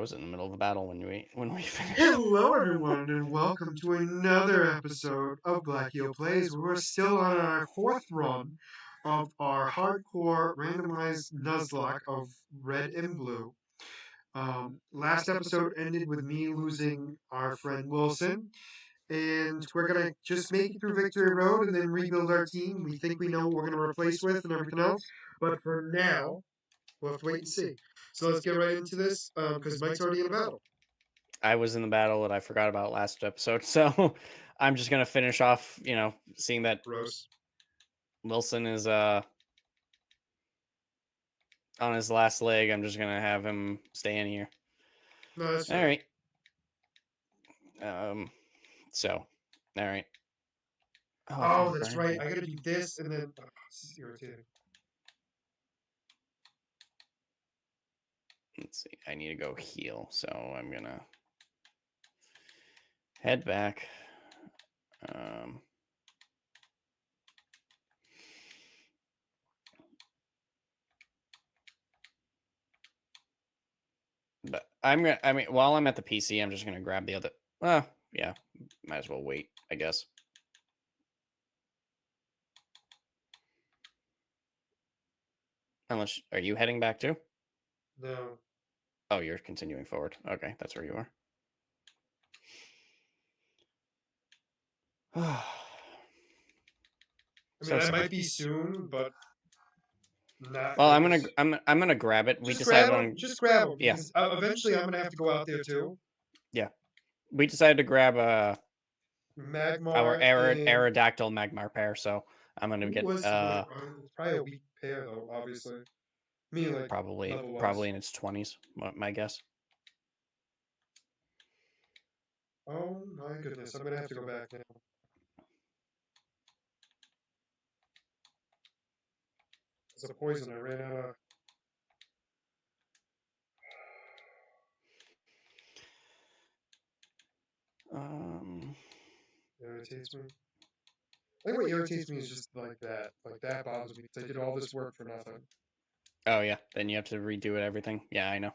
was in the middle of a battle when we finished. Hello, everyone, and welcome to another episode of Black Heel Plays. We're still on our fourth run of our hardcore randomized Nuzlock of red and blue. Last episode ended with me losing our friend Wilson, and we're gonna just make it through Victory Road and then rebuild our team. We think we know what we're gonna replace with and everything else, but for now, we'll have to wait and see. So let's get right into this, because Mike's already in a battle. I was in the battle that I forgot about last episode, so I'm just gonna finish off. Seeing that Gross. Wilson is on his last leg, I'm just gonna have him stay in here. No, that's All fair. right. So, all right. Oh, I Oh, found that's Brian. right. I gotta do this and then this is irritating. Let's see. I need to go heal, so I'm gonna head back. Um, but I mean, while I'm at the PC, I'm just gonna grab the other. Yeah, might as well wait, I guess. Unless, are you heading back too? No. Oh, you're continuing forward. Okay, that's where you are. I mean, So I sorry. might be soon, but not Well, for I'm gonna this. I'm gonna grab it. We Just decided grab them. on Just grab them yeah because eventually I'm gonna have to go out there too. yeah. We decided to grab our Magmar and Aerodactyl Magmar pair. So I'm gonna who get was it's probably a weak pair though, obviously. I mean, like level wise. probably in its 20s. My guess. Oh my goodness, I'm gonna have to go back now. It's a poison. I ran out of. Um. Irritates me. I think what irritates me is just like that. Like that bothers me because I did all this work for nothing. Oh yeah. Then you have to redo it. Everything. Yeah, I know.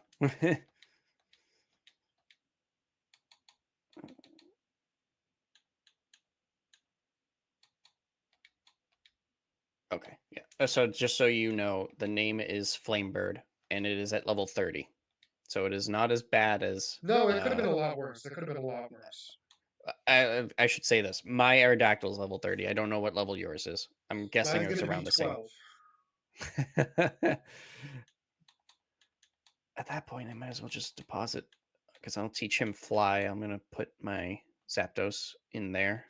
Okay. Yeah. So just so you know, the name is Flamebird, and it is at level 30. So it is not as bad as. No, it could have been a lot worse. It could have been a lot worse. I should say this. My Aerodactyl is level 30. I don't know what level yours is. I'm guessing Mine's it's gonna be around the same. 12. At that point, I might as well just deposit because I'll teach him fly. I'm gonna put my Zapdos in there.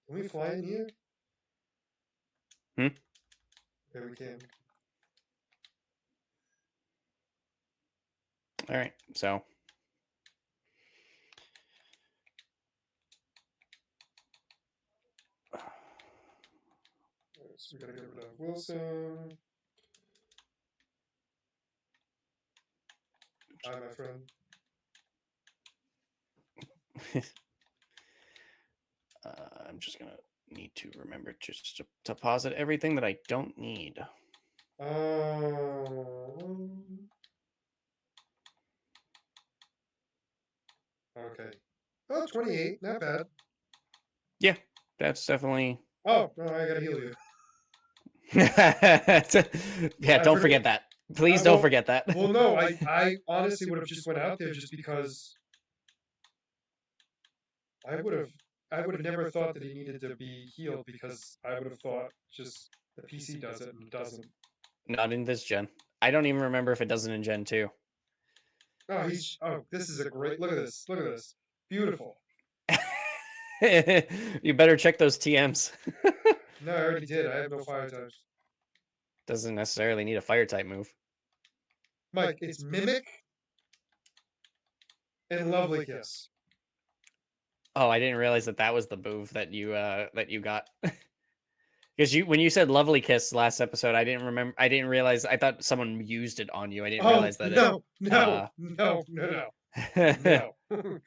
Can we fly in here? Hmm? Yeah, we can. All right. So So we gotta get rid of Wilson. Hi, my friend. I'm just gonna need to remember just to deposit everything that I don't need. Okay. Oh, 28. Not bad. Yeah, that's definitely. Oh, no, I gotta heal you. Yeah, I don't forget. forget that. Please don't forget that. Well, no, I honestly would have just went out there just because I would have I would have never thought that he needed to be healed because I would have thought just the PC does it and it doesn't. Not in this gen. I don't even remember if it does it in Gen 2. This is a great look at this. Look at this. Beautiful. You better check those TMs. No, I already did. I have no fire types. Doesn't necessarily need a fire type move. Mike, it's Mimic and Lovely Kiss. Oh, I didn't realize that was the move that you got. Because when you said "lovely kiss" last episode, I didn't remember. I didn't realize. I thought someone used it on you. I didn't Oh realize that it. no, no, no, no, no, no.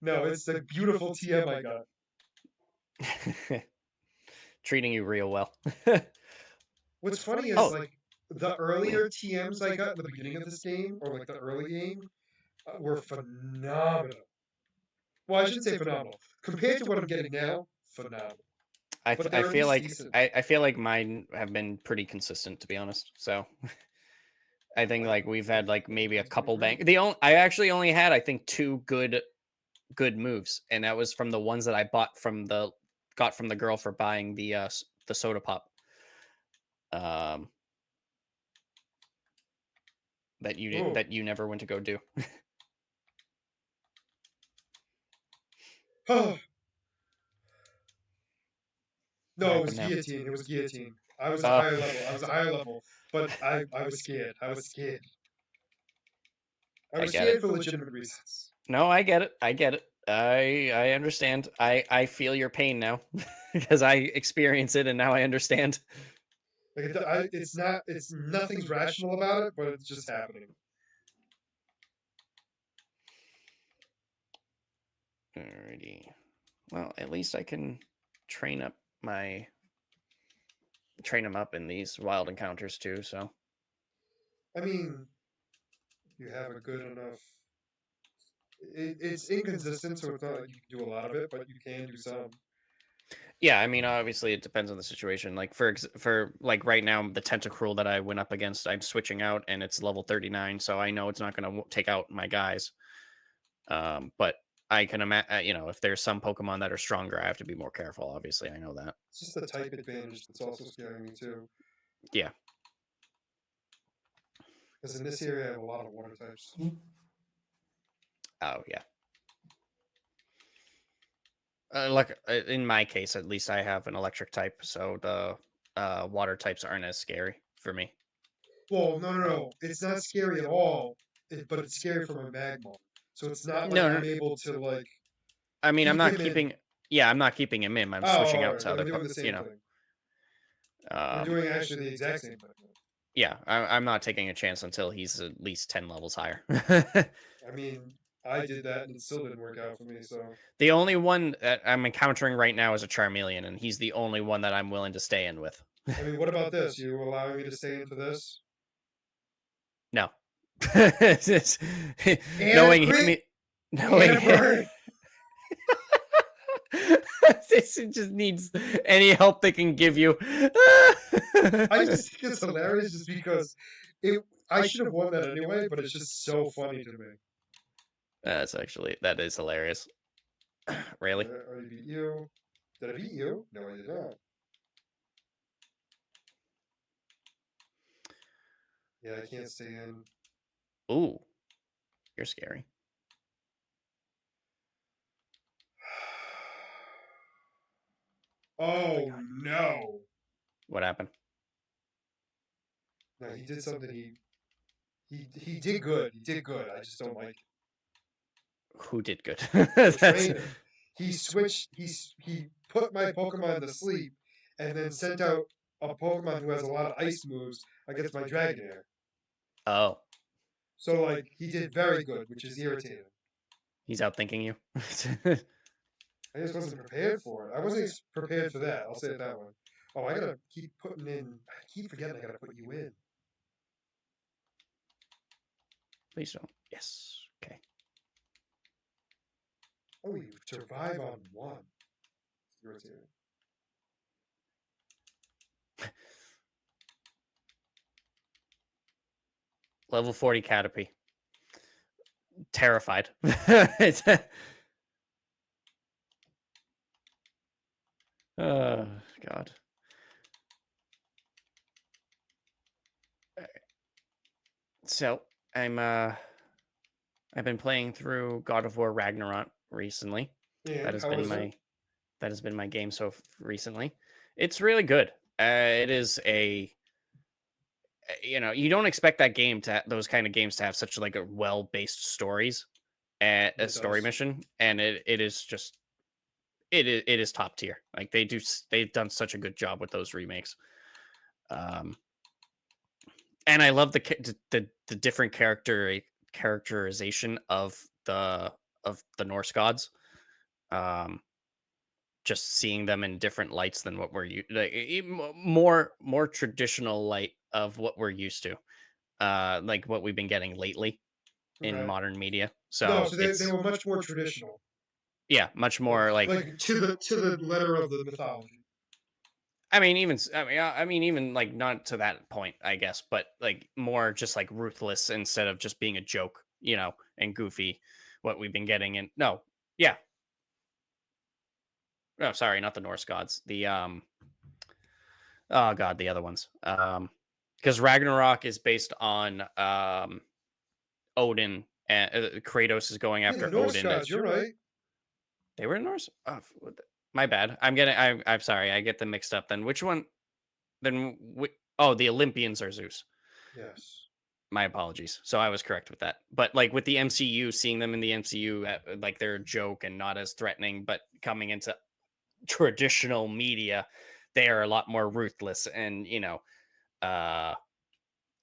No, it's the beautiful TM I got. Treating you real well. What's funny is Oh, like the earlier TMs I got in the beginning of this game, or like the early game, were phenomenal. Well, I shouldn't say phenomenal. Compared to what I'm getting now, phenomenal. But I they're at feel least like decent. I feel like mine have been pretty consistent, to be honest. So I think like we've I had like think maybe a mine's pretty couple great. bang. The only I actually only had I think two good moves, and that was from the ones that I bought from the got from the girl for buying the soda pop. Um, Oh, that you never went to go do. oh, What no, it was happened now? guillotine. It was guillotine. I was a Uh, higher level. I was a higher level, but I was scared. I was scared. I I was get it. scared for legitimate reasons. No, I get it. I get it. I understand. I feel your pain now because I experience it and now I understand. Like it's not, it's nothing's rational about it, but it's just happening. Alrighty. Well, at least I can train up my train them up in these wild encounters too. So I mean, you have a good enough. It's inconsistent, so it's not like you can do a lot of it, but you can do some. yeah, I mean, obviously it depends on the situation. Like for like right now, the tentacruel that I went up against, I'm switching out, and it's level 39, so I know it's not going to take out my guys. But I can imagine, if there's some Pokemon that are stronger, I have to be more careful. Obviously, I know that. It's just the type advantage that's also scaring me too. Yeah. Because in this area, I have a lot of water types. Oh yeah. Like in my case, at least, I have an electric type, so the water types aren't as scary for me. Well, no, no, no. It's not scary at all, but it's scary for my Magmar. So it's not like No, no. I'm able to like I mean, I'm keep not him in. keeping. Yeah, I'm not keeping him in. I'm Oh, switching all out right. to Then I'm other. doing the same thing. We're Um, doing actually the exact same thing. yeah, I'm not taking a chance until he's at least 10 levels higher. I mean, I did that and it still didn't work out for me. So, The only one that I'm encountering right now is a Charmeleon, and he's the only one that I'm willing to stay in with. I mean, what about this? You allowing me to stay into this? No. It's just- And a knowing him, crit and knowing a him, bird. this just needs any help they can give you. I just think it's hilarious just because it. I should have won that anyway, but it's just so funny to me. That is hilarious. I Really? already beat you. Did I beat you? No, I did not. Yeah, I can't stay in. Ooh, you're scary. Oh no! What happened? No, he did something. He did good. He did good. I just don't like it. Who did good? The That's trainer. He switched. He put my Pokemon to sleep, and then sent out a Pokemon who has a lot of ice moves against my Dragonair. oh, So like he did very good, which is irritating. he's outthinking you. I just wasn't prepared for it. I wasn't prepared for that. I'll say it that way. Oh, I gotta keep putting in. I keep forgetting I gotta put you in. Please don't. Yes. Okay. Oh, you survive on one. It's irritating. Level 40 Caterpie. Terrified. It's, oh God. So I've been playing through God of War Ragnarok recently. That And has how been is it? my game so recently. It's really good. It is you don't expect that game to those kind of games to have such like a well-based stories and a It story does. mission, and it is just it is top tier. Like they've done such a good job with those remakes. Um and I love the different characterization of the Norse gods. Um just seeing them in different lights than what we're like more traditional light of what we're used to, like what we've been getting lately in Okay. modern media. No, So so they it's were much more traditional, yeah, much more like like to the letter of the mythology. I mean, even I mean, even like not to that point, I guess, but like more just like ruthless instead of just being a joke, and goofy. What we've been getting in no, yeah, no, sorry, not the Norse gods. Oh god, the other ones. Because Ragnarok is based on Odin, and Kratos is going Yeah, the after Norse Odin. gods. You're right. They were Norse. Oh, my bad. I'm sorry. I get them mixed up. Then which one? Oh, the Olympians are Zeus. Yes. My apologies. So I was correct with that. But like with the MCU, seeing them in the MCU, like they're a joke and not as threatening, but coming into traditional media, they are a lot more ruthless and uh,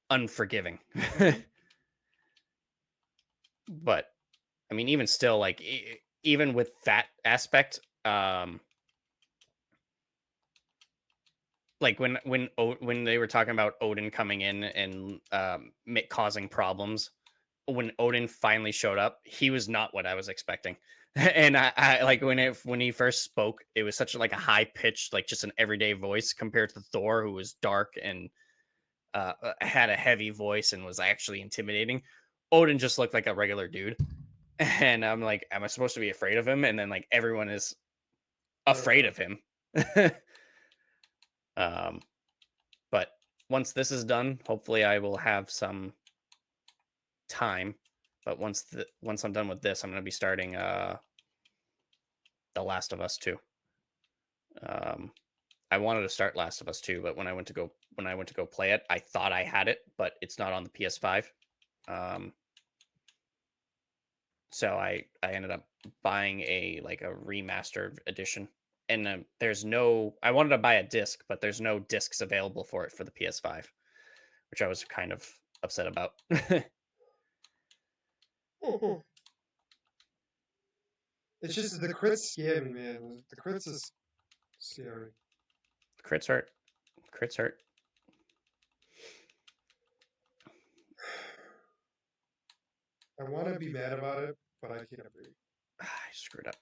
unforgiving. Hmm. But I mean, even still, like even with that aspect, like when they were talking about Odin coming in and causing problems, when Odin finally showed up, he was not what I was expecting. And I like when he first spoke, it was such like a high pitched, like just an everyday voice compared to Thor, who was dark and had a heavy voice and was actually intimidating. Odin just looked like a regular dude, and I'm like, am I supposed to be afraid of him? And then like everyone is afraid Okay. of him. um, but once this is done, hopefully I will have some time. But once I'm done with this, I'm going to be starting The Last of Us 2. Um, I wanted to start Last of Us 2, but when I went to go play it, I thought I had it, but it's not on the PS5. Um, so I ended up buying a remastered edition. And there's no I wanted to buy a disc, but there's no discs available for it for the PS5, which I was kind of upset about. It's just the crits scare me, man. The crits is scary. Crits hurt. Crits hurt. I want to be mad about it, but I can't be. I screwed up.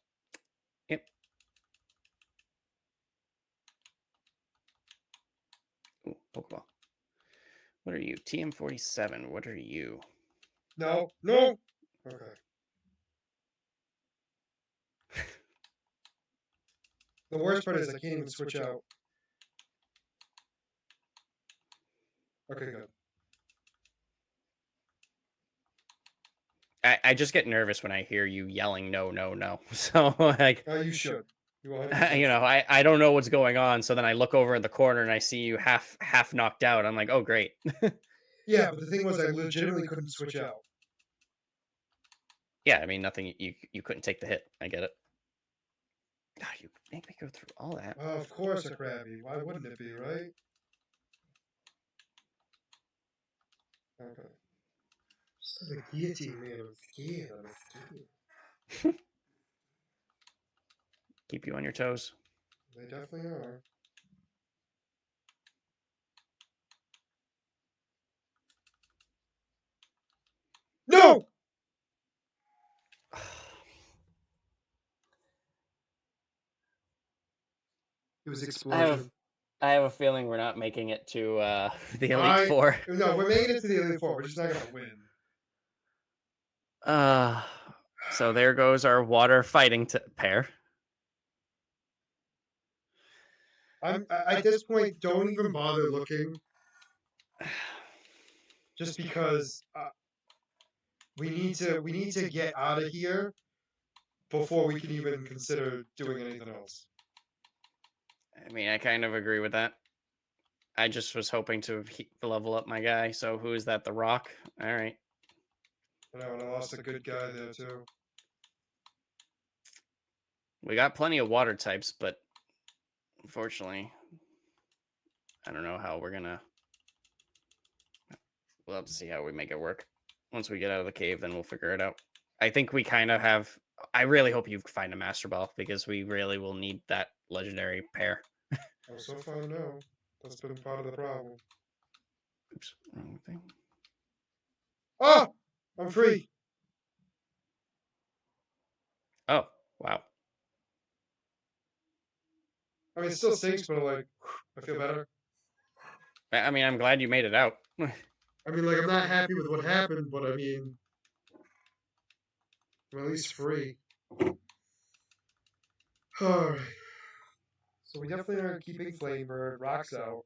Yep. Ooh, Pokeball. What are you? TM47. What are you? No, no. Okay. The worst part is I can't even switch out. Okay, good. I just get nervous when I hear you yelling no, no, no. So like You should. You 100% you know, should. I don't know what's going on. So then I look over in the corner and I see you half knocked out. I'm like, oh great. Yeah, but the thing was, I legitimately couldn't switch out. Yeah, I mean nothing. You couldn't take the hit. I get it. God, you make me go through all that. Of course, a Krabby. Why wouldn't it be, right? Okay. Just the guillotine, man. I'm scared. I'm scared. Keep you on your toes. They definitely are. No! It was I have explosion. I have a feeling we're not making it to the Elite I Four. no, we're making it to the Elite Four. We're just not gonna win. Uh, so there goes our water fighting pair. At this point, don't even bother looking, just because we need to get out of here before we can even consider doing anything else. I mean, I kind of agree with that. I just was hoping to level up my guy. So who is that? The Rock. All right. You know, and I lost a good guy there too. We got plenty of water types, but unfortunately, I don't know how we're gonna. We'll have to see how we make it work. Once we get out of the cave, then we'll figure it out. I think we kind of have I really hope you find a Master Ball because we really will need that legendary pair. Oh, so far, no. That's been part of the problem. Oops, wrong thing. Oh! I'm free! Oh, wow. I mean, it still stinks, but like, I feel better. I mean, I'm glad you made it out. I mean, like, I'm not happy with what happened, but I mean, I'm at least free. Alright. So we definitely are keeping Flamebird. Rock's out.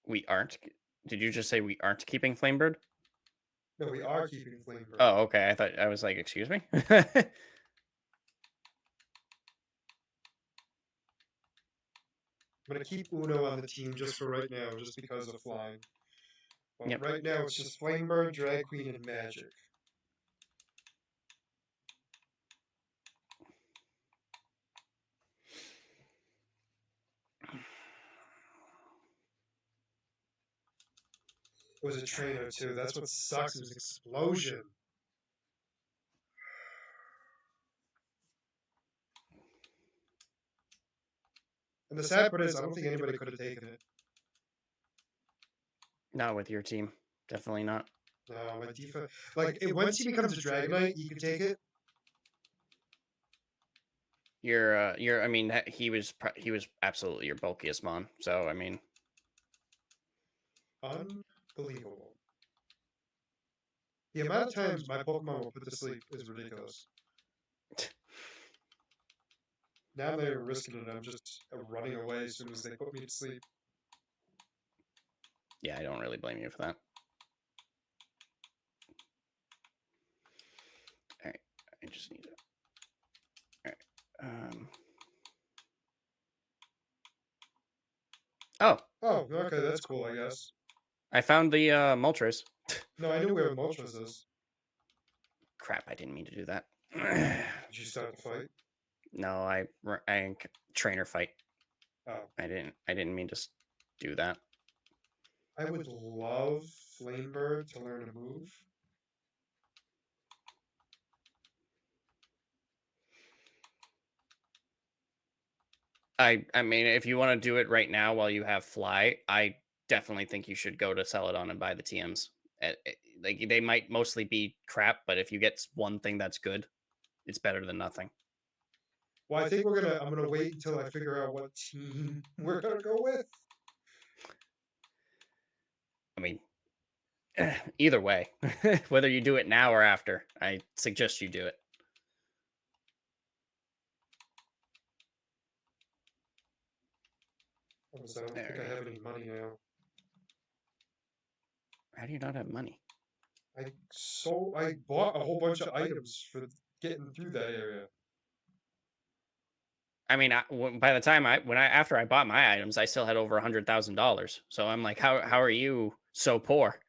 We aren't. Did you just say we aren't keeping Flamebird? No, we are keeping Flamebird. Oh, okay. I was like, excuse me. I'm gonna keep Uno on the team just for right now, just because of flying. But Yep. right now it's just Flamebird, Drag Queen, and Magic. It was a trainer too. That's what sucks. It was Explosion. And the sad part is, I don't think anybody could have taken it. Not with your team. Definitely not. No, my defense. Like, once he becomes a Dragonite, you can take it. I mean, he was absolutely your bulkiest mon. So, I mean, Unbelievable. The amount of times my Pokemon will put to sleep is ridiculous. Now I'm not even risking it. I'm just running away as soon as they put me to sleep. yeah, I don't really blame you for that. All right, I just need to. All right. Oh, Oh, okay, that's cool, I guess. I found the Moltres. No, I knew where Moltres is. Crap! I didn't mean to do that. Did you start the fight? No, I trainer fight. Oh. I didn't mean to do that. I would love Flamebird to learn a move. I mean, if you want to do it right now while you have Fly, I definitely think you should go to Celadon and buy the TMs. Like they might mostly be crap, but if you get one thing that's good, it's better than nothing. Well, I think I'm gonna wait until I figure out what team we're gonna go with. I mean, either way, whether you do it now or after, I suggest you do it. Because I don't think I Alrighty. have any money now. How do you not have money? I bought a whole bunch of items for getting through that area. I mean, by the time after I bought my items, I still had over $100,000. So I'm like, how are you so poor?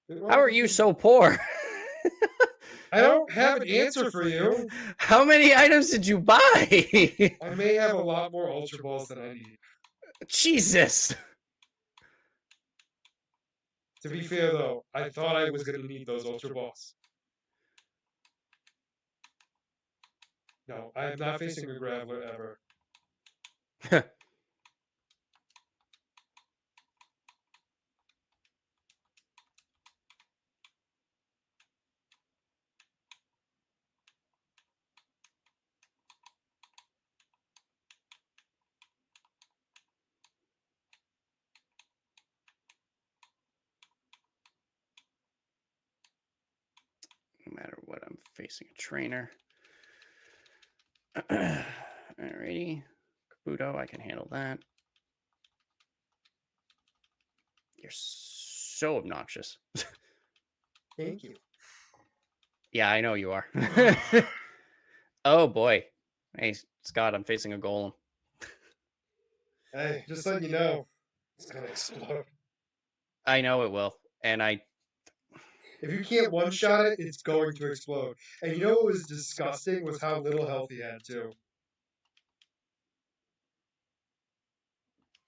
How Well, are you so poor? I don't have an answer for you. How many items did you buy? I may have a lot more Ultra Balls than I need. Jesus. To be fair, though, I thought I was going to need those Ultra Balls. No, I am not facing a Graveler ever. No matter what, I'm facing a trainer. Alrighty. Kabuto, I can handle that. You're so obnoxious. Thank you. Yeah, I know you are. Oh boy. Hey, Scott, I'm facing a golem. Hey, just letting you know, it's going to explode. I know it will. And If you can't one-shot it, it's going to explode. And you know what was disgusting was how little health he had, too.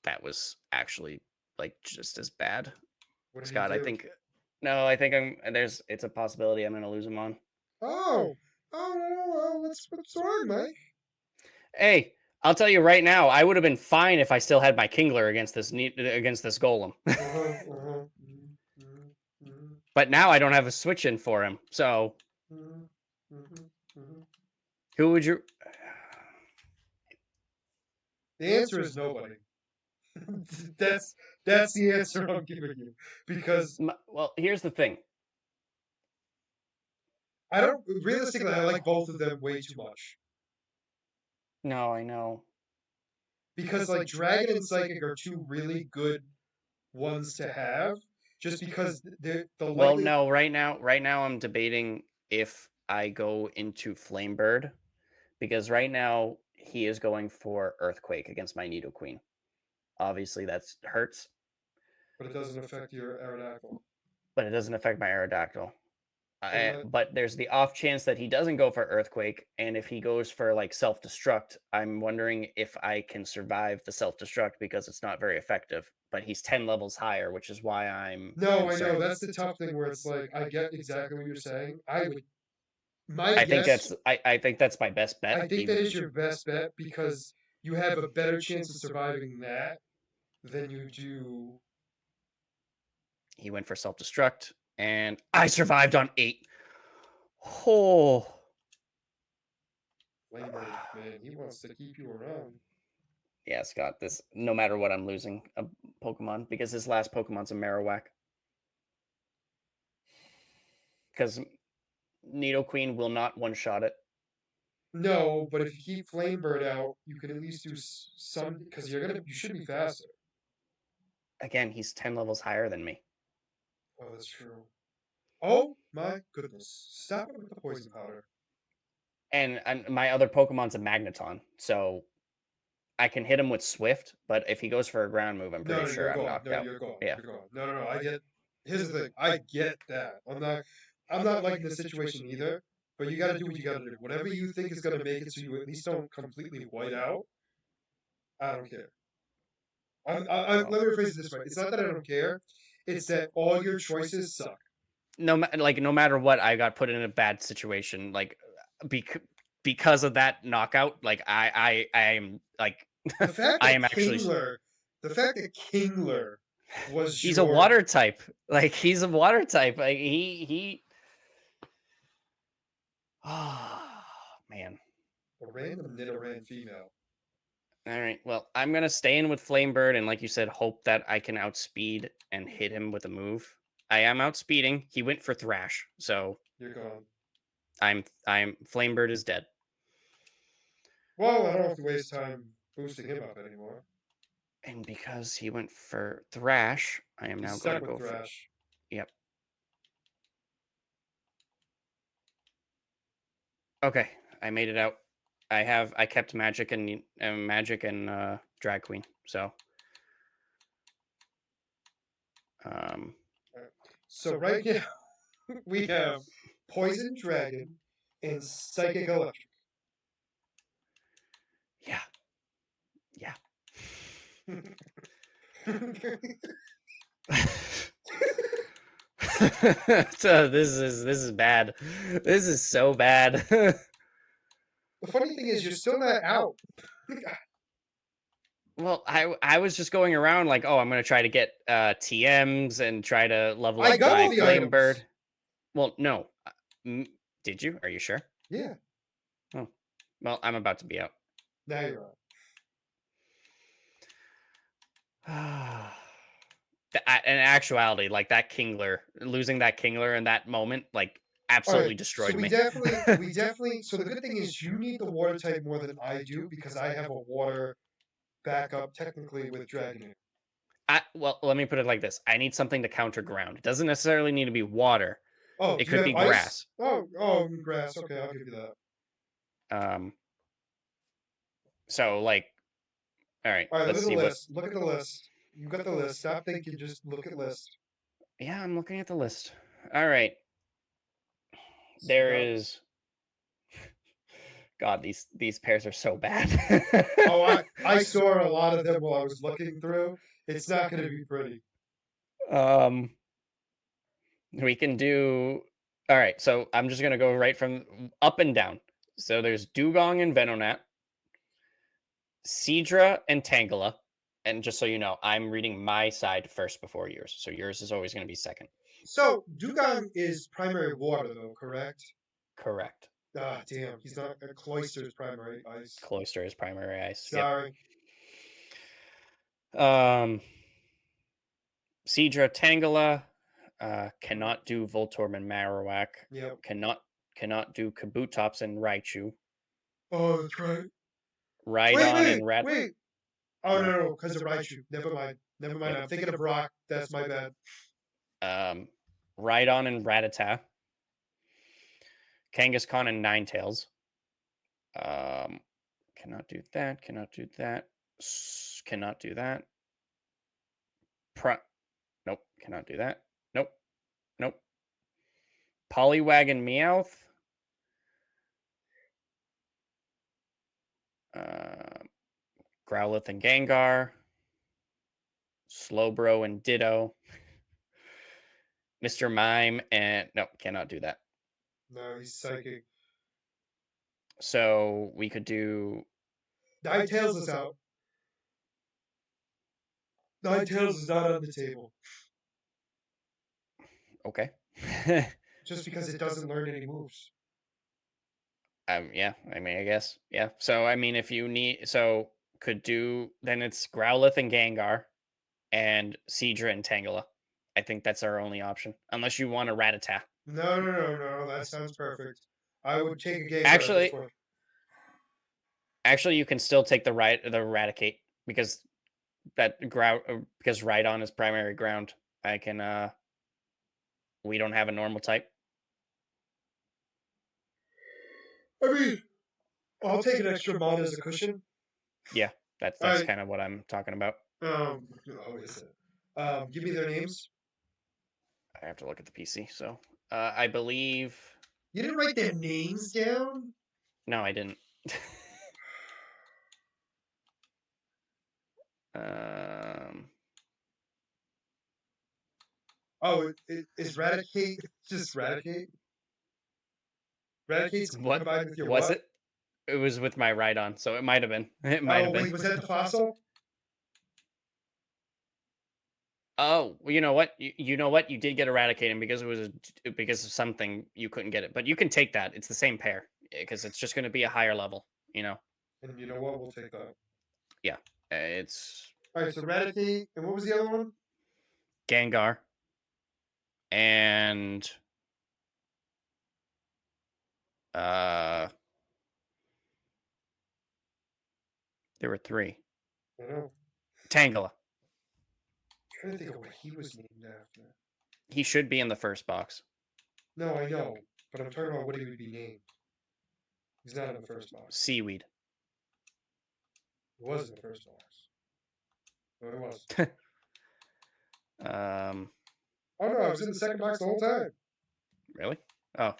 that was actually like just as bad. What did he Scott, I do? think no, I think it's a possibility I'm gonna lose him on. Oh, oh, no, well, what's wrong, Mike? Hey, I'll tell you right now, I would have been fine if I still had my Kingler against this golem. Uh-huh, uh-huh. Mhm, mhm, mhm, But now I don't have a switch in for him. So mhm, mhm, mhm. who would you The answer is nobody. That's that's the answer I'm giving you because Well, here's the thing. I don't realistically I like both of them way too much. No, I know. Because like Dragon and Psychic are two really good ones to have, just because the Well, likely. no, right now I'm debating if I go into Flamebird because right now he is going for Earthquake against my Nidoqueen. Obviously, that hurts, But it doesn't affect your Aerodactyl. but it doesn't affect my Aerodactyl. So that But there's the off chance that he doesn't go for Earthquake, and if he goes for like self destruct, I'm wondering if I can survive the self destruct because it's not very effective. But he's 10 levels higher, which is why I'm no, I know concerned. that's the tough thing where it's like I get exactly what you're saying. I would my I think guess. I think that's my best bet. I think that Even is your best bet because you have a better chance of surviving that than you do he went for self destruct, and I survived on 8. Oh, Flamebird. Man, he wants to keep you around. yeah, Scott. This no matter what, I'm losing a Pokemon because his last Pokemon's a Marowak. Because Nidoqueen will not one shot it. No, but if you keep Flamebird out, you can at least do some because you should be faster. Again, he's 10 levels higher than me. Oh, that's true. Oh my goodness! Stop it with the poison powder. And my other Pokemon's a Magneton, so I can hit him with Swift, but if he goes for a ground move, I'm No, pretty no, sure you're I'm gone. knocked No, out. you're gone. Yeah. You're gone. No, no, no. I get. Here's the thing. I get that. I'm not liking the situation either. But you got to do what you got to do. Whatever you think is going to make it, so you at least don't completely white out. I don't care. Well, Let me rephrase it this way. It's not that I don't care. It's that all your choices suck. no matter what, I got put in a bad situation. Like bec- because of that knockout, like I am like The fact I that am actually The fact that Kingler was he's a your water type. Like he's a water type. Like he oh man. a random Nidoran female. All right. Well, I'm gonna stay in with Flamebird and, like you said, hope that I can outspeed and hit him with a move. I am outspeeding. He went for Thrash, so You're gone. I'm Flamebird is dead. Well, I don't have to waste time boosting him up anymore. And because he went for Thrash, I am He's now going to stuck with go for Thrash. yep. Okay, I made it out. I kept Magic and Drag Queen. So um Alright. So right now we have Poison Dragon and Psychic Electric. yeah, yeah. So this is bad. This is so bad. The funny thing is, you're still not out. Well, I was just going around like, oh, I'm gonna try to get TMs and try to level I up got my all the Flame Bird. items. Well, no. Did you? Are you sure? Yeah, Oh, well, I'm about to be out. now you're out. In actuality, like that Kingler, losing that Kingler in that moment, like All right, absolutely so destroyed me. so the good thing is you need the water type more than I do because I have a water backup technically with Dragonair. Well, let me put it like this: I need something to counter ground. It doesn't necessarily need to be water. Oh, It do you could have be ice? grass. Grass. Okay, I'll give you that. Um, so like, all right, All right, look let's at the see what. list. Look at the list. You got the list. Stop thinking. Just look at list. Yeah, I'm looking at the list. All right, there Stop. is God, these pairs are so bad. Oh, I saw a lot of them while I was looking through. It's not going to be pretty. um, we can do. All right, so I'm just gonna go right from up and down. So there's Dugong and Venonat, Seadra and Tangela. And just so you know, I'm reading my side first before yours. So yours is always going to be second. So Dugong is primary water, though, correct? Correct. Ah, damn, he's not. Cloister's primary ice. Cloister is primary ice. Yep. Sorry. Um, Seadra Tangela cannot do Voltorb and Marowak. Yep. Cannot cannot do Kabutops and Raichu. Oh, that's right. Wait, Rhydon wait, and Rat. wait. Oh What? no, because of Raichu. Never mind. Never mind. Yep. I'm thinking of Rock. That's my bad. Um, Rhydon and Rattata. Kangaskhan and Ninetales. Um, cannot do that. Cannot do that. Cannot do that. Nope. Cannot do that. Nope. Nope. Poliwag and Meowth. Uh, Growlithe and Gengar. Slowbro and Ditto. Mr. Mime and no, cannot do that. No, he's psychic. So we could do Ninetales is out. Ninetales is not on the table okay. just because it doesn't learn any moves. Yeah, I mean, I guess. Yeah. So I mean if you need so could do then it's Growlithe and Gengar and Seadra and Tangela. I think that's our only option. Unless you want a Rattata. No, no, no, no. That sounds perfect. I would take a Gengar at this Actually, point. actually you can still take the Eradicate because that ground because Rhydon is primary ground. I can we don't have a normal type. I mean, I'll take an extra mod as a cushion. Yeah, that's I kind of what I'm talking about. oh, is it? Give me their names. I have to look at the PC. So I believe You didn't write their names down. no, I didn't. um, Oh, is Raticate just Raticate? Raticate's what combined with your was what? it? It was with my Rhydon, so it might have been. It might Oh have been. wait, was that the fossil? Oh, well, you know what? You know what? You did get Eradicated because it was because of something you couldn't get it, but you can take that. It's the same pair because it's just going to be a higher level. You know? And you know what? We'll take that. Yeah, it's All right, so Raticate, and what was the other one? Gengar and uh, there were three. I know. Tangela. I'm trying to think of what he was named after. He should be in the first box. No, I know, but I'm talking about what he would be named. He's not in the first box. Seaweed. He was in the first box. No, it was. um, Oh no, I was in the second box the whole time. really? Oh,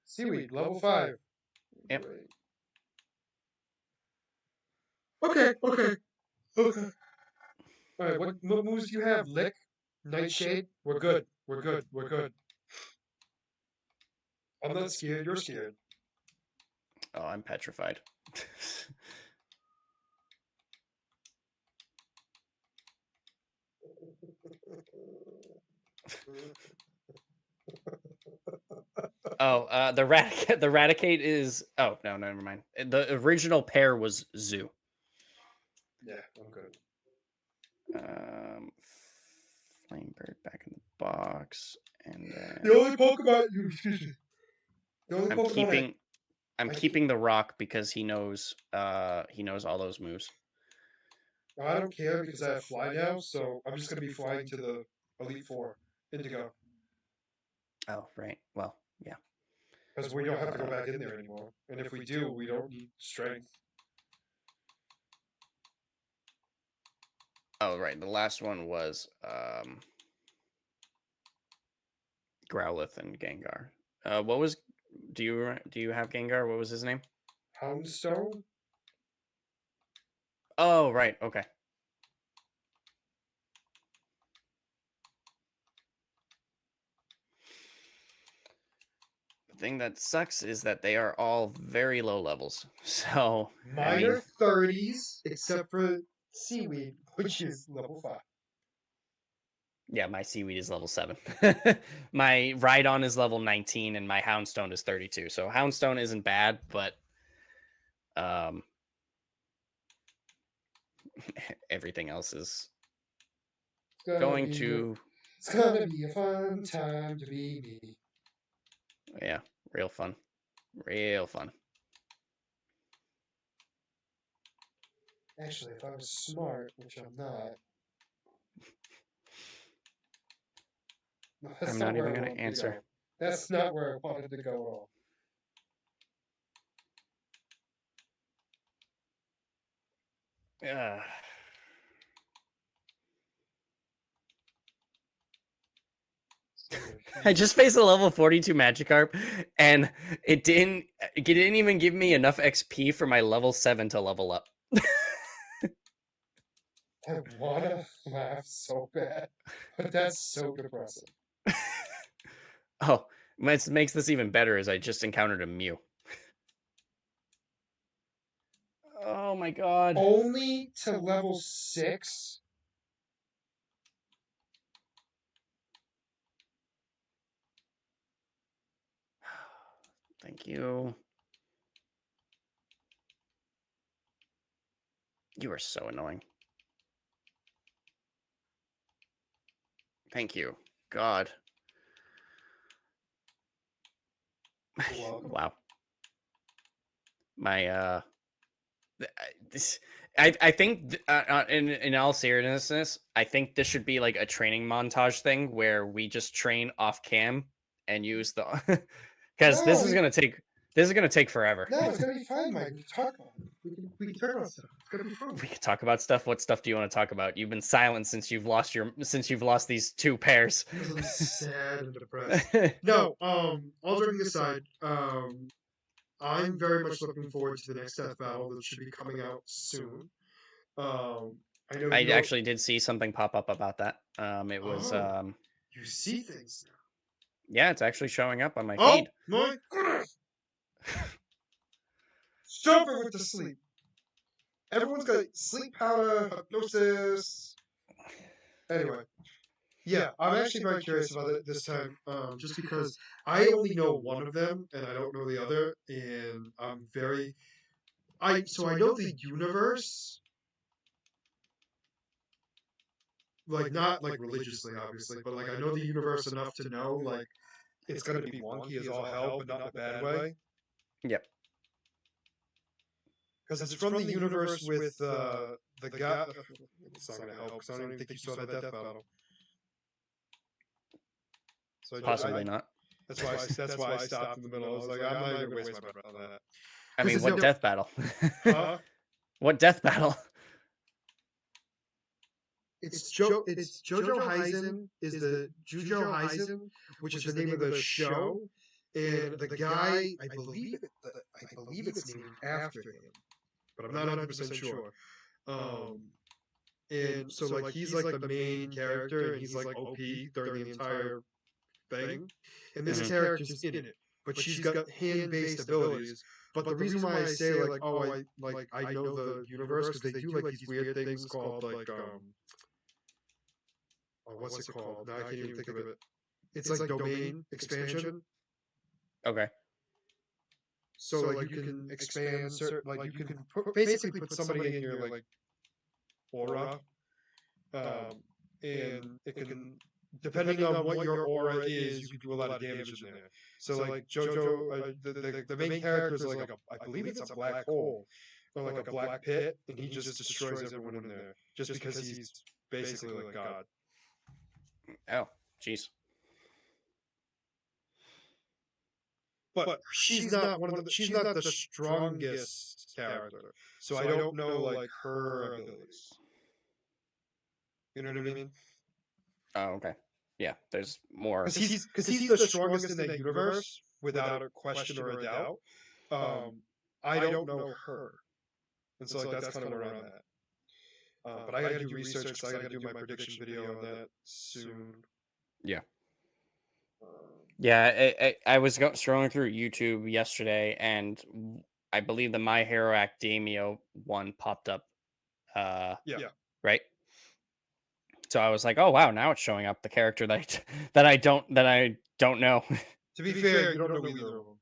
Seaweed, level 5. yep. Great. Okay, okay, okay. All right, what moves do you have? Lick, Nightshade. We're good. We're good. We're good. I'm not scared. You're scared. Oh, I'm petrified. Oh, the Raticate is. Oh no, never mind. The original pair was Zoo. Yeah, I'm good. Um, Flamebird back in the box, and The then only Pokemon you excuse me. The only I'm Pokemon keeping I'm I keep. keeping the Rock because he knows all those moves. I don't care because I have Fly now, so I'm just gonna be flying to the Elite Four, Indigo, Oh right. Well, yeah. because we don't have to go Uh, back in there anymore. And if we do, we don't need Strength. oh right. The last one was Growlithe and Gengar. What was? Do you have Gengar? What was his name? Houndstone. Oh, right. Okay. The thing that sucks is that they are all very low levels. So, I Mine mean, are 30s, except for Seaweed, which is level 5. yeah, my seaweed is level 7. My Rhydon is level 19 and my Houndstone is 32. So, Houndstone isn't bad, but um everything else is It's gonna going be a, to, it's gonna be a fun time to be me. yeah, real fun. Real fun. Actually, if I was smart, which I'm not, that's I'm not not where even I going to wanted to answer. go. That's not where I wanted to go at all. Uh, I just faced a level 42 Magikarp and it didn't even give me enough XP for my level 7 to level up. I wanna laugh so bad, but that's so depressing. Oh, what makes this even better is I just encountered a Mew. Oh my god. Only to level 6? Thank you. You are so annoying. Thank you. God. You're welcome. Wow. My this I think in all seriousness, I think this should be like a training montage thing where we just train off cam and use the because No, we this is gonna take forever. no, it's gonna be fine, Mike. We can talk about it. We can talk about stuff. It's gonna be fun. We can talk about stuff. What stuff do you want to talk about? You've been silent since you've lost these two pairs. Because I'm sad and depressed. No, all joking aside, I'm very much looking forward to the next death battle that should be coming out soon. Um, I know I you're. actually did see something pop up about that. It was Oh, you see things now. yeah, it's actually showing up on my Oh feed. my goodness! Stop it with the sleep. Everyone's got sleep powder, hypnosis. Anyway, yeah, I'm actually very curious about it this time, just because I only know one of them and I don't know the other, and I'm very I know the universe, like not like religiously, obviously, but like I know the universe enough to know like it's gonna be wonky as all hell, but not in a bad way, Yep. because it's from the universe with the guy. It's not gonna help because I don't even think you saw that death battle. So Possibly not. that's why I stopped in the middle. I was like, I'm not even gonna waste my breath on that. I mean, Because what death battle? huh? What death battle? It's Jojo Heisen is the Jujo Heisen, which is the name of the show, and the guy I believe it's named after him, but I'm not 100% sure. Um, and so like he's like the main character, and he's like OP during the entire thing, and this Mhm. character's in it, but she's got hand-based abilities. But the reason why I say like, oh, I know the universe because they do like these weird things called like oh, what's it called? Now I can't even think of it. It's like domain expansion. Okay. So like you can expand certain like you can basically put somebody in your like aura, um, and it can depending on what your aura is, you can do a lot of damage in there. So like JoJo, the main character is like a I believe it's a black hole or like a black pit, and he just destroys everyone in there just because he's basically like God. Oh, jeez. But she's not one of the she's not the strongest character. So I don't know like her abilities. You know what I mean? Oh, okay. Yeah, there's more. Because he's the strongest in that universe without a question or a doubt. Um, I don't know her, and so like that's kind of where I'm at. But I got to do research because I got to do my prediction video on that soon. Yeah. Um, Yeah, I was scrolling through YouTube yesterday, and I believe the My Hero Academia one popped up. yeah. Right. So I was like, "Oh wow, now it's showing up the character that that I don't know." To be fair, you don't know either of them.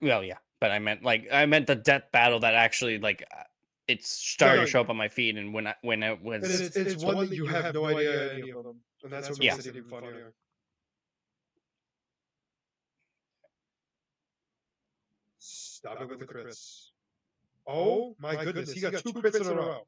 Well, yeah, but I meant the death battle that actually it's starting to show up on my feed, and when it And was it's one that you have no idea any of them, and that's what Yeah. makes it even funnier. Stop it with the crits. Oh my goodness, he got 2 crits in a row.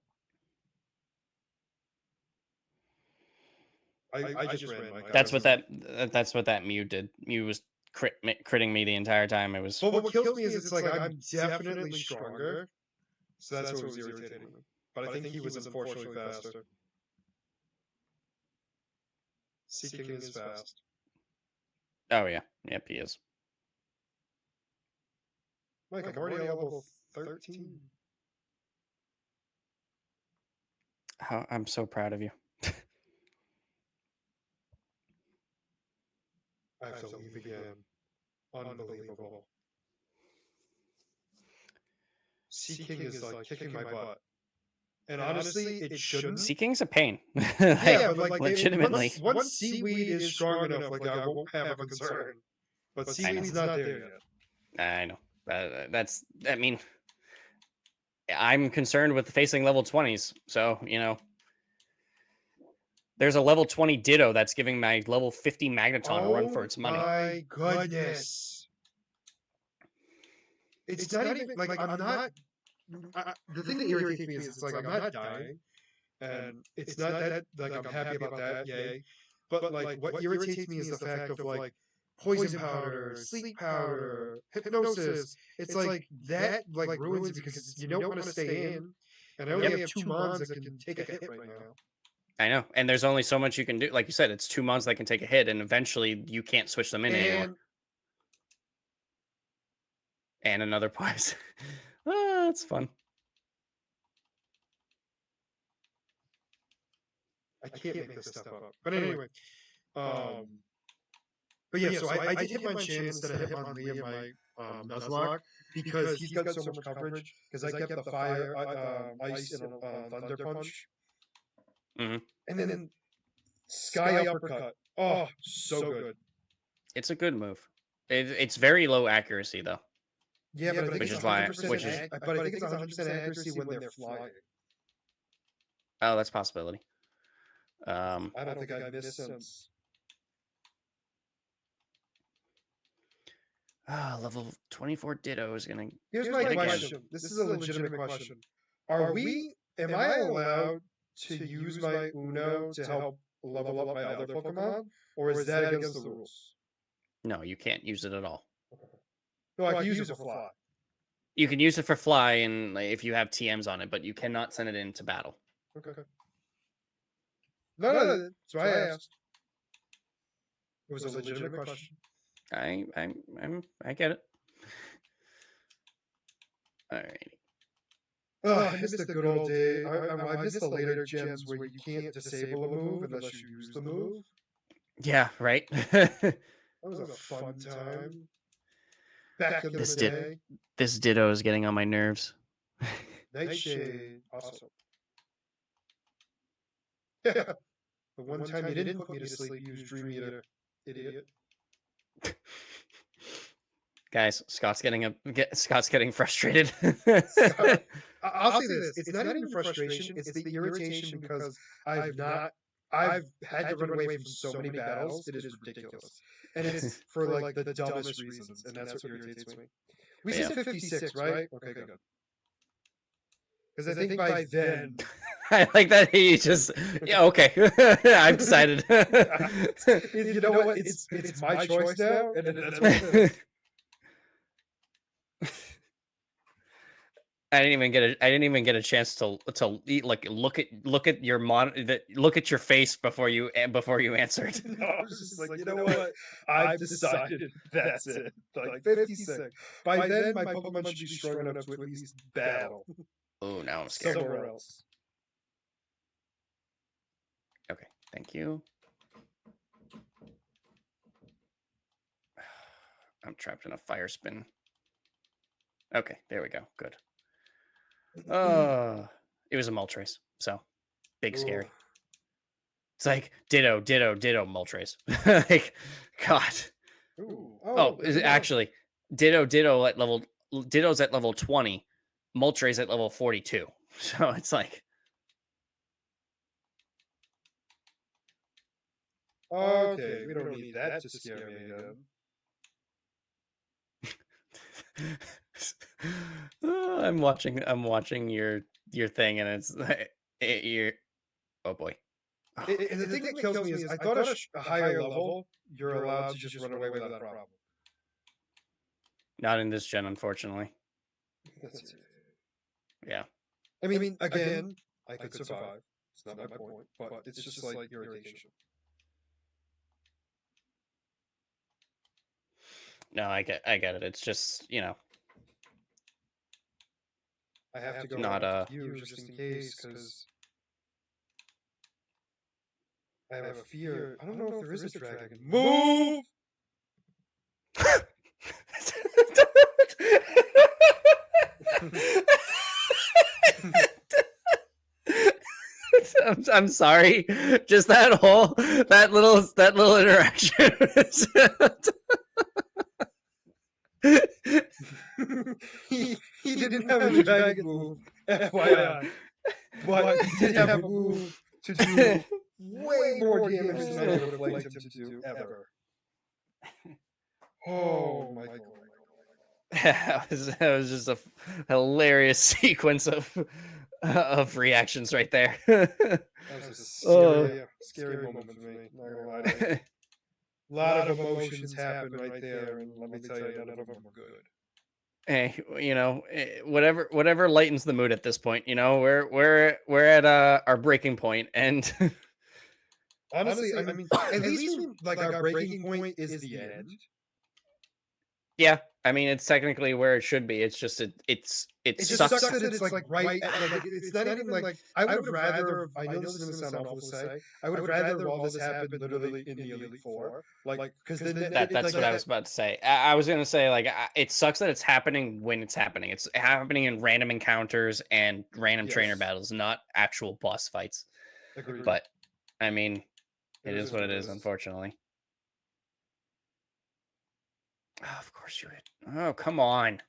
I just ran my that's what that Mew did. Mew was critting me the entire time. It was But what kills me is it's like I'm definitely stronger, so that's what was irritating me. But I think he was unfortunately faster. Seeking is fast. Oh yeah, yep, he is. Mike, I'm already at level 13. I'm so proud of you. I have to leave again. Unbelievable. Seeking is like kicking my butt. And honestly, it shouldn't. Seeking's a pain. Yeah, but like legitimately. once seaweed is strong enough, like I won't have a concern. But seaweed's not there yet. I know. I mean, I'm concerned with facing level 20s. So, there's a level 20 Ditto that's giving my level 50 Magneton a run for its money. Oh my goodness. It's not even like I'm not. The thing that irritates me is it's like I'm not dying, and it's not that like I'm happy about that, yay. But like what irritates me is the fact of like poison powder, sleep powder, hypnosis. It's like that like ruins it because you don't want to stay in, and I only have 2 mons that can take a hit right now. I know, and there's only so much you can do. Like you said, it's 2 mons that can take a hit, and eventually you can't switch them in anymore. And another poison. That's fun. I can't make this stuff up. But anyway, but yeah, so I did Hitmonchan instead of Hitmonlee in my Nuzlock because he's got so much coverage. Because I kept the fire, ice, and thunder punch, Mm-hmm. and then sky uppercut. Oh, so good. It's a good move. It's very low accuracy though. Yeah, but I think Which it's is why- 100% which is- but I think it's 100% accuracy when they're flying. Oh, that's a possibility. I don't think I missed since. Level 24 Ditto is gonna. Here's my question. This is a legitimate question. Am I allowed to use my Uno to help level up my other Pokemon? Or is that against the rules? No, you can't use it at all. No, I can use it for fly. You can use it for fly and if you have TMs on it, but you cannot send it into battle. Okay. No, that's why I asked. It was a legitimate question. I get it. All right. Oh, I missed the good old day. I missed the later gens where you can't disable a move unless you use the move. Yeah, right. That was a fun time. Back in the day. This Ditto is getting on my nerves. Nightshade, awesome. Yeah. The one time you didn't put me to sleep, you used Dream Eater, idiot. Guys, Scott's getting frustrated. I'll say this: it's not even frustration; it's the irritation because I've had to run away from so many battles. It is ridiculous, and it's for like the dumbest reasons, and that's what irritates me. We said 56, right? Okay, good. Because I think by then. I like that he just okay. I've decided. You know what? It's my choice now, and that's what it is. I didn't even get a chance to eat, like look at your look at your face before you answered. No, I was just like, you know what? I've decided that's it. Like 56. By then, my Pokemon should be strong enough to at least battle Oh, now I'm scared. somewhere else. Okay, thank you. I'm trapped in a fire spin. Okay, there we go. Good. It was a Moltres, so big scary. Ooh. It's like ditto, ditto, ditto Moltres. Like, God. Ooh. Oh, There's another. actually, ditto at level ditto's at level 20, Moltres at level 42. So it's like, Okay, we don't need that to scare me again. I'm watching your thing, and it's you're, oh boy. And the thing that kills me is I thought a higher level, you're allowed to just run away without a problem. Not in this gen, unfortunately. That's Yeah. I mean, again, I could survive. It's not my point, but it's just like irritation. No, I get it. It's just, I have to go not after you just in case, because I have a fear. I don't know if there is a dragon. Move! I'm sorry. Just that little interaction. he didn't have a dragon move, FYI. But he did have a move to do way more damage than I would have liked him to do ever. Oh my god. That was just a hilarious sequence of reactions right there. That was a scary moment for me. Not gonna lie to you. A lot of emotions happened right there, and let me tell you, none of them were good. Hey, whatever lightens the mood at this point. We're at our breaking point, and Honestly, I mean, at least like our breaking point is the end. yeah, I mean, it's technically where it should be. It's just it It just sucks. sucks that it's like right at, like it's not even like I would have rather. I know this is gonna sound awful to say. I would have rather all this happened literally in the Elite Four, like because then That's what I was about to say. I was gonna say, like, it sucks that it's happening when it's happening. It's happening in random encounters and random trainer battles, not actual boss fights. Agreed. But I mean, it is what it is, unfortunately. Oh, of course you hit. Oh, come on.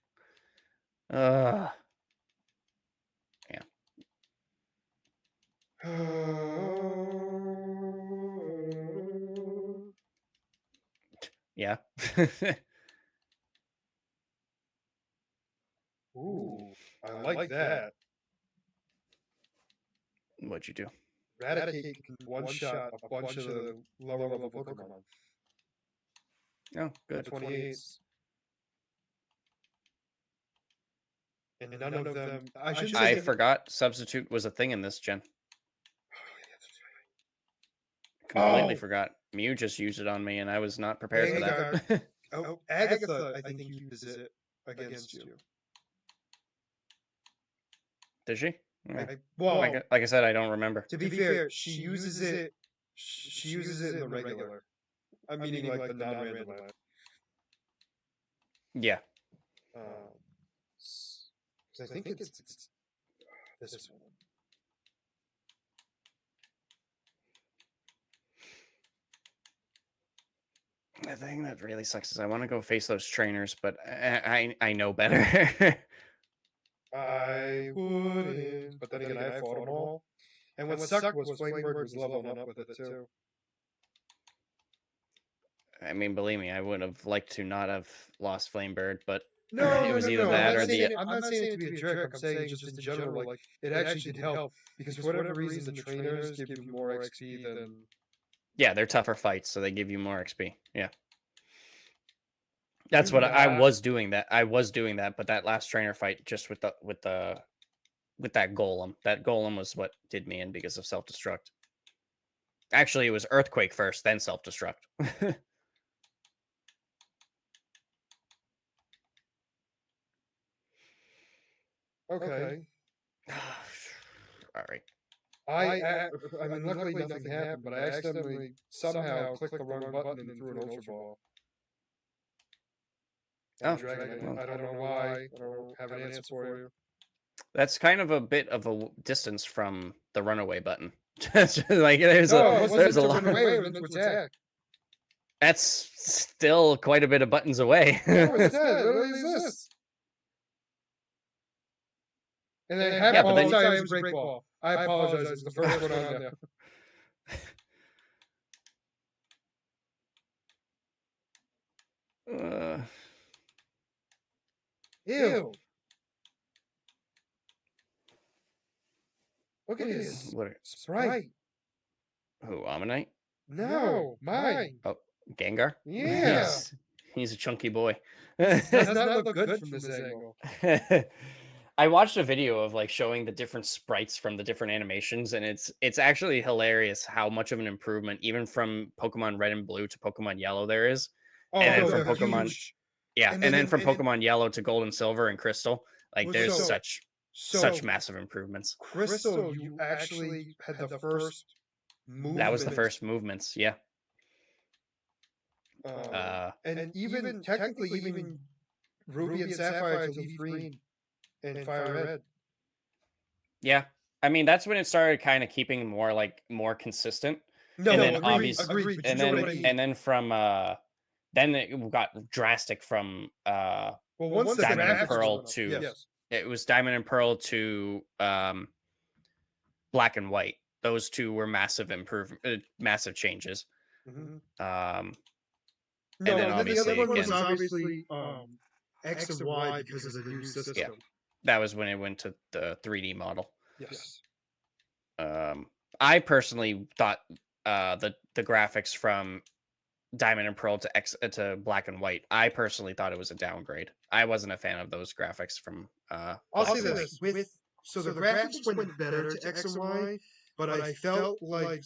Yeah. Yeah. Ooh, I like that. What'd you do? Eradicate can one-shot a bunch of the lower level Pokemon. Oh, good. 28s. And none of them. I forgot Substitute was a thing in this gen. Completely forgot. Mew just used it on me, and I was not prepared for that. Agatha, I think uses it against you. Did she? Well, like I said, I don't remember. To be fair, she uses it. She uses it in the regular. I'm meaning like the non-randomized. Yeah. Because I think it's this one. The thing that really sucks is I want to go face those trainers, but I know better. I wouldn't, but then again, I fought them all. And what sucked was Flamebird was leveling up with it too. I mean, believe me, I would have liked to not have lost Flamebird, but No, it was either that or the. I'm not saying it to be a jerk. I'm saying just in general, like it actually did help because for whatever reason, the trainers give you more XP than. Yeah, they're tougher fights, so they give you more XP. Yeah. That's what I Yeah. was doing. I was doing that, but that last trainer fight just with that golem. That golem was what did me in because of self destruct. Actually, it was earthquake first, then self destruct. Okay. All right. I mean, luckily nothing happened, but I accidentally somehow clicked the wrong button and threw an ultra ball. Oh, And dragon. well. I don't know why. I don't have an answer for you. That's kind of a bit of a distance from the runaway button. Like there's No, it a wasn't there's meant a to lot. run away. It was meant to attack. That's still quite a bit of buttons away. No, it's not. It literally is this. And then half Yeah, ball, but then- it's not, it was a great ball. I apologize. It was the first one on there. Ew. Look at his What? sprite. Who? Ammonite? No, mine. Oh, Gengar. Yeah. He's a chunky boy. Does not look good from this angle. I watched a video of like showing the different sprites from the different animations, and it's actually hilarious how much of an improvement, even from Pokemon Red and Blue to Pokemon Yellow, there is. Oh, And then they're from Pokemon, huge. yeah, And and then- then from and then- Pokemon Yellow to Gold and Silver and Crystal, like Well, there's so- such massive improvements. Crystal, you actually had the first move. That was the first movements, yeah. And even technically, even Ruby and Sapphire to Leaf Green and Fire Red. Yeah. I mean, that's when it started kind of keeping more consistent. No, And then agreed, obvious- agreed. But And you know then what I mean. and then from then it got drastic from Well, once the Diamond and graphics Pearl went up, to- yes. it was Diamond and Pearl to Black and White. Those two were massive changes. Mhm. And then the obviously other one was again- obviously X and Y because of the new system. Yeah. That was when it went to the 3D model. Yes. I personally thought the graphics from Diamond and Pearl to Black and White, I personally thought it was a downgrade. I wasn't a fan of those graphics from I'll say this So the graphics went better to X and Y, but I felt like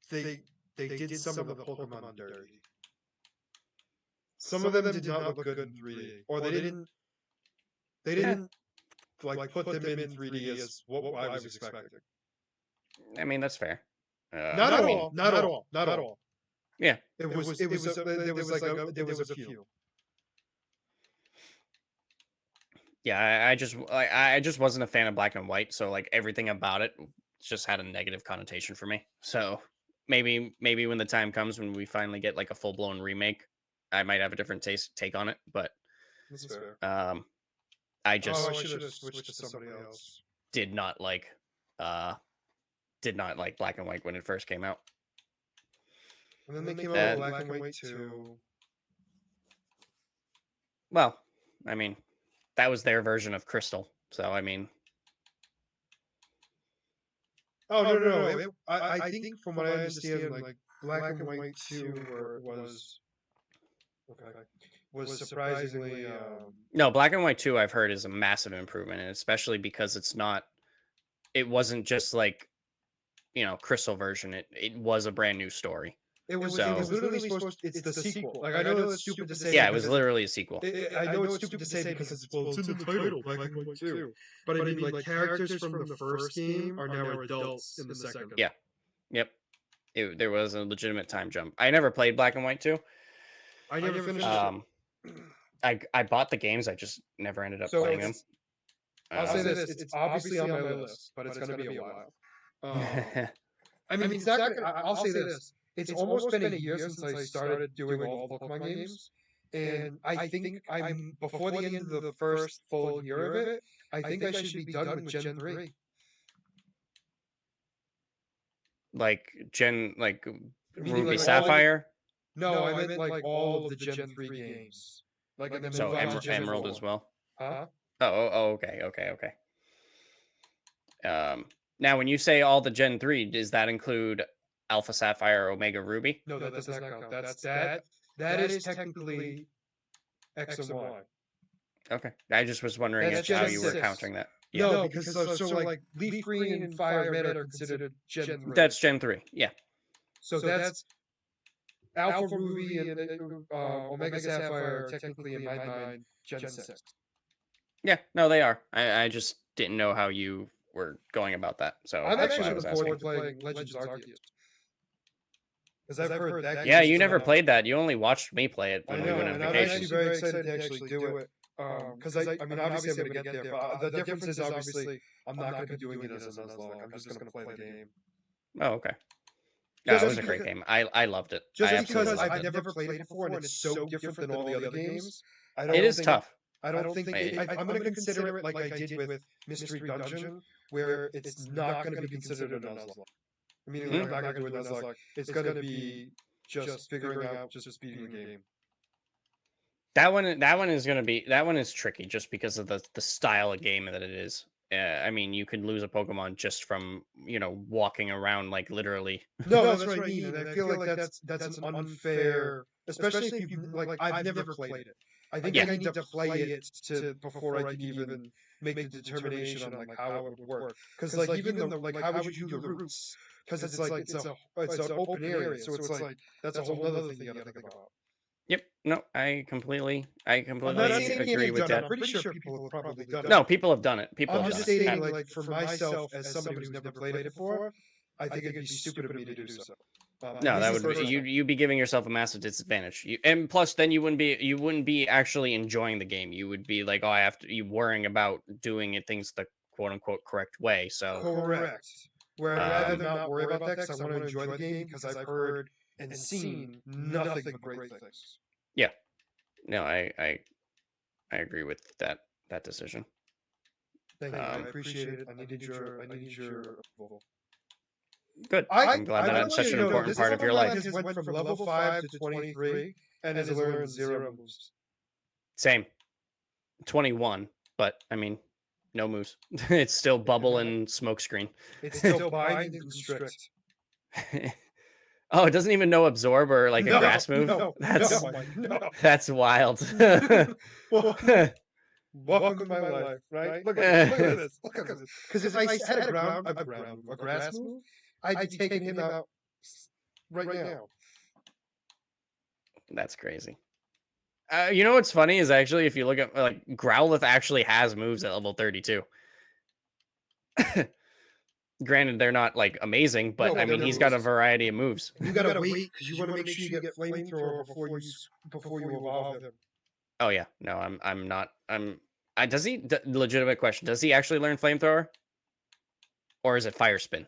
they did some of the Pokemon dirty. Some of them did not look good in 3D, or they didn't like put them in 3D as what I was expecting. I mean, that's fair. Not at all. Yeah. There was a few. Yeah, I just wasn't a fan of Black and White, so like everything about it just had a negative connotation for me. So maybe when the time comes when we finally get like a full blown remake, I might have a different take on it. But That's fair. I just I should have switched to somebody else. did not like Black and White when it first came out. And then they came out with Black and White 2. Well, I mean, that was their version of Crystal. So I mean, Oh no! I think from what I understand, like Black and White 2 was surprisingly. no, Black and White 2 I've heard is a massive improvement, and especially because it wasn't just like, Crystal version. It was a brand new story. It was literally supposed. It's the sequel. Like I know it's stupid to say. Yeah, it was literally a sequel. I know it's stupid to say because it's in the title, Black and White 2. But I mean, like characters from the first game are now adults in the second. Yeah. Yep. There was a legitimate time jump. I never played Black and White 2. I never finished it. I bought the games. I just never ended up playing them. I'll say this: it's obviously on my list, but it's going to be a while. I mean, it's not gonna, I'll say this: it's almost been a year since I started doing all the Pokemon games, and I think I'm before the end of the first full year of it. I think I should be done with Gen 3. like Meaning, Ruby like, Sapphire. No, I meant like all of the Gen 3 games. Like and then So move on to Gen Emerald 4. as well. Huh? Oh, okay. Now when you say all the Gen 3, does that include Alpha Sapphire, Omega Ruby? No, that does not count. That is technically X and Y. Okay. I just was wondering That's how Gen you were 6. countering that. Yeah. No, because so like Leaf Green and Fire Red are considered Gen 3. That's Gen 3. Yeah. So that's Alpha Ruby and Omega Sapphire are technically in my mind Gen 6. Yeah. No, they are. I just didn't know how you were going about that. So I'm that's why I actually was looking forward asking. to playing Legends Arceus. Because I've heard that. Yeah, game you is never like- played that. You only watched me play it I when know, we went on and I'm vacation. actually very excited to actually do it. Because I mean, obviously I'm going to get there, but the difference is obviously I'm not going to be doing it as a Nuzlocke. I'm just going to play the game. Oh, okay. Yeah, Just it was a great because- game. I loved it. Just I because absolutely loved I've it. never played it before and it's so different than all the other games. It is tough. I don't think I'm going to consider it like I did with Mystery Dungeon, where it's not going to be considered a Nuzlocke. I mean, like, I'm not going to do a Nuzlocke. It's going to be just figuring out, just beating the game. That one is tricky just because of the style of game that it is. I mean, you could lose a Pokemon just from walking around like literally. No, that's what I mean, and I feel like that's an unfair, especially if you like. I've never played it. I think I need to play it to before I can even make the determination on like how it would work. Because like even the like how would you do the routes? Because it's like it's an open area, so it's like that's a whole other thing you got to think about. Yep. No, I completely I'm not saying it agree can't be with done. that. I'm pretty sure people have probably done it. No, people have done it. People I'm have just done stating, it. like, for myself, as somebody who's never played it before, I think it'd be stupid of me to do so. No, that This is would the be, first you'd be giving yourself a massive disadvantage. And plus, then you wouldn't be actually enjoying the game. You would be like, oh, I have to. You worrying about doing things the quote unquote correct way. So Correct. Where I'd rather not worry about that because I want to enjoy the game because I've heard and seen nothing but great things. yeah, no, I agree with that decision. Thank you. I appreciate it. I needed your approval. Good. I'm glad that that's such an important part of your life. Has went from level 5 to 23 and has learned 0 moves. Same. 21, but I mean, no moves. It's still bubble and smoke screen. It's still bind and constrict. Oh, it doesn't even know absorb or like a grass move. No, That's wild. Welcome to my life, right? Look at this. Look at this. Because if I had a grass move, I'd be taking him out right now. That's crazy. You know what's funny is actually if you look at like Growlithe actually has moves at level 32. Granted, they're not like amazing, but I mean he's got a variety of moves. You gotta wait because you want to make sure you get flamethrower before you evolve him. Oh yeah, no, I'm not. Does he? Legitimate question. Does he actually learn flamethrower, or is it fire spin?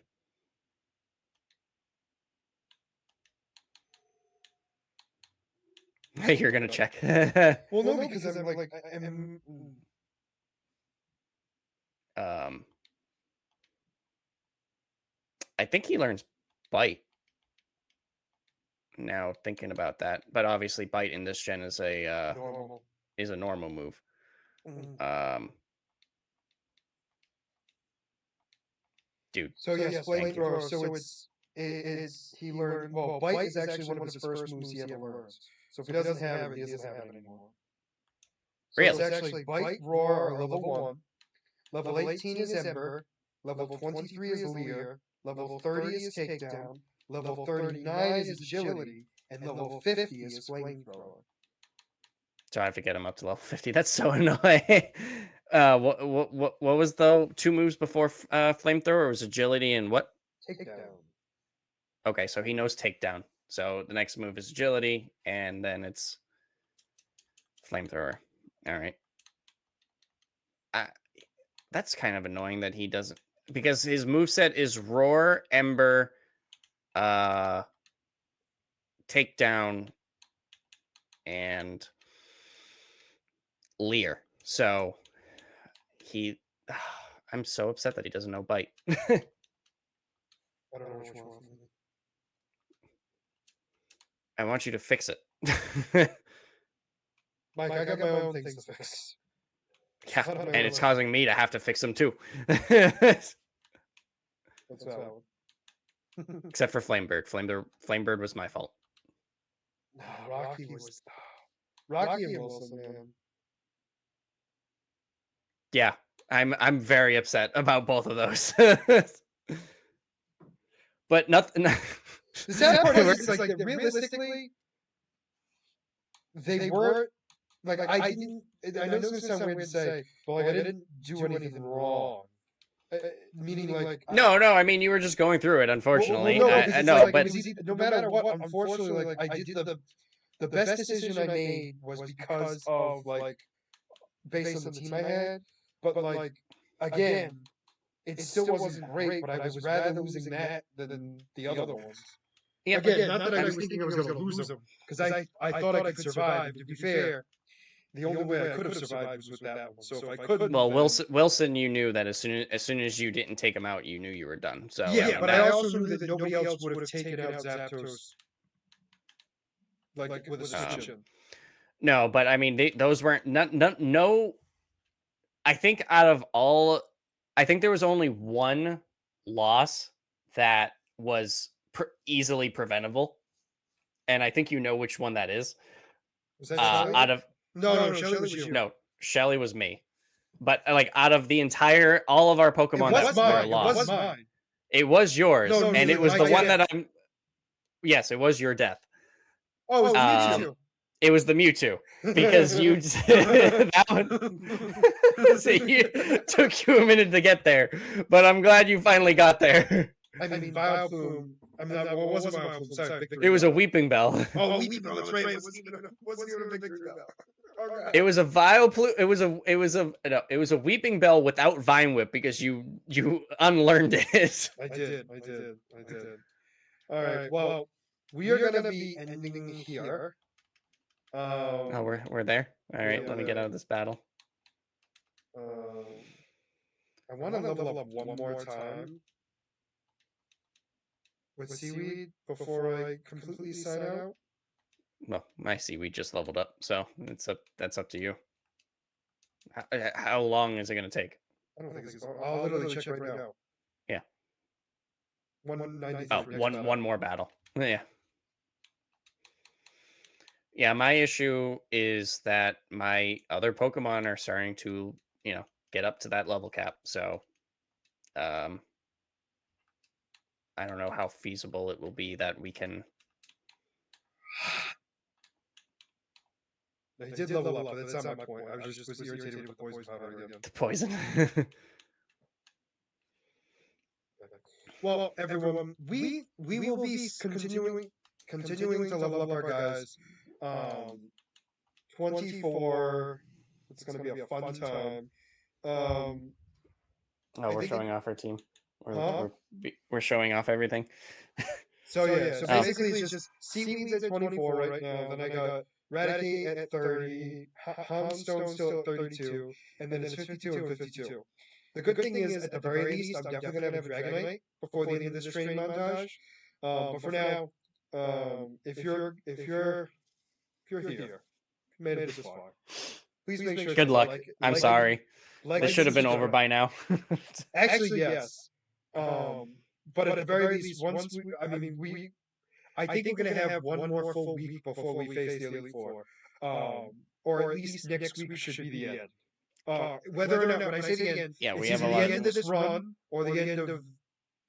You're gonna check. Well, no, because I'm like, I think he learns bite. Now thinking about that, but obviously bite in this gen is a normal move. Dude. So yes, flamethrower. So it's he learned. Well, bite is actually one of his first moves he ever learns. So if he doesn't have it, he doesn't have it anymore. So Really? it's actually bite, roar, are level 1. Level 18 is Ember. Level 23 is Leer. Level 30 is Takedown. Level 39 is Agility. And level 50 is Flamethrower. So I have to get him up to level 50. That's so annoying. What was the 2 moves before flamethrower? It was agility and what? Takedown. Okay, so he knows takedown. So the next move is agility, and then it's flamethrower. All right. That's kind of annoying that he doesn't, because his moveset is roar, ember, takedown, and leer. So he, I'm so upset that he doesn't know bite. I don't know which one. I want you to fix it. Mike, I got my own things to fix. Yeah, and it's causing me to have to fix them too. That's valid. Except for Flamebird. Flamebird was my fault. No, Rocky was. Rocky and Wilson, man. Yeah, I'm very upset about both of those. But nothing. The sad part is like that realistically, they weren't like I didn't. I know it's gonna sound weird to say, but like I didn't do anything wrong. Meaning like No, I mean you were just going through it, unfortunately. no, I because it's know, like, but it was no matter what. Unfortunately, like I did the best decision I made was because of like based on the team I had, but like again, it still wasn't great. But I was rather losing that than the other ones. yeah, Again, not that I was thinking I was going to lose them, because I thought I could survive. And to be fair, the only way I could have survived was with that one. So if I couldn't, well, then... Wilson, you knew that as soon as you didn't take him out, you knew you were done. So yeah, I mean, but I also knew that nobody else would have taken out Zapdos like with a switch in. No, but I mean those weren't no. I think out of all, I think there was only one loss that was easily preventable, and I think you know which one that is. Was that Shelly? Out of no, Shelly was you. No, Shelly was me. But like out of the entire, all of our Pokemon that were lost, it was mine. It was yours, No, and it was the one that I'm. Yes, it was your death. Oh, it was Mewtwo. It was the Mewtwo because you that one. So took you a minute to get there, but I'm glad you finally got there. I mean, Vileplume. I mean, what was it? Vileplume. Sorry, it was a Weeping Bell. Oh, Weeping Bell. That's right. It wasn't even a Victory Bell. Oh, it was a Vileplume. It was a Weeping Bell without Vine Whip because you unlearned it. I did. All right. Well, we are gonna be ending here. Oh, we're there. All right, let me get out of this battle. I want to level up one more time with Seaweed before I completely sign out. Well, my Seaweed just leveled up, so that's up to you. How long is it going to take? I don't think it's. I'll literally check right now. Yeah. 193. Oh, one more battle. Yeah. Yeah, my issue is that my other Pokemon are starting to, get up to that level cap. So, I don't know how feasible it will be that we can. He did level up, but that's not my point. I was irritated with the poison powder again. The poison. Well, everyone, we will be continuing to level up our guys. 24. It's going to be a fun time. We're showing off our team. We're showing off everything. So basically it's just Seaweed's at 24 right now. Then I got Raticate at 30, Houndstone still at 32, and then it's 52 and 52. The good thing is, at the very least, I'm definitely gonna have a Dragonite before the end of this training montage. But for now, if you're here, made it this far, please make sure. Good luck. I'm sorry. This should have been over by now. Actually, yes. But at the very least, I think we're gonna have one more full week before we face the Elite Four. Or at least next week should be the end. Whether or not, when I say the end, we it's have either the end of this run or the end of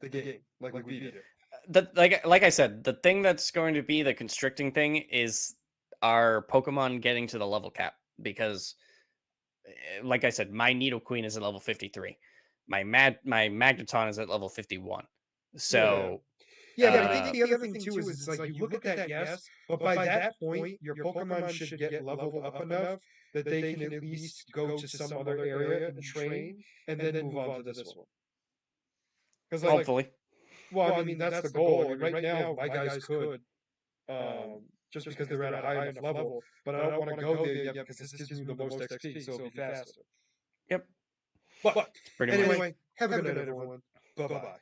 the game, like we beat it. Like I said, the thing that's going to be the constricting thing is our Pokemon getting to the level cap, because, like I said, my Nidoqueen is at level 53. My Magneton is at level 51. So. Yeah, but I think the other thing too is it's like you look at that, yes, but by that point, your Pokemon should get leveled up enough that they can at least go to some other area and train, and then move on to this one. Because hopefully, well, I mean that's the goal. I mean, right now, my guys could, just because they're at a high enough level, but I don't want to go there yet because this gives me the most XP, so it'll be faster. Yep. But Pretty anyway, have a good night, everyone. Bye-bye.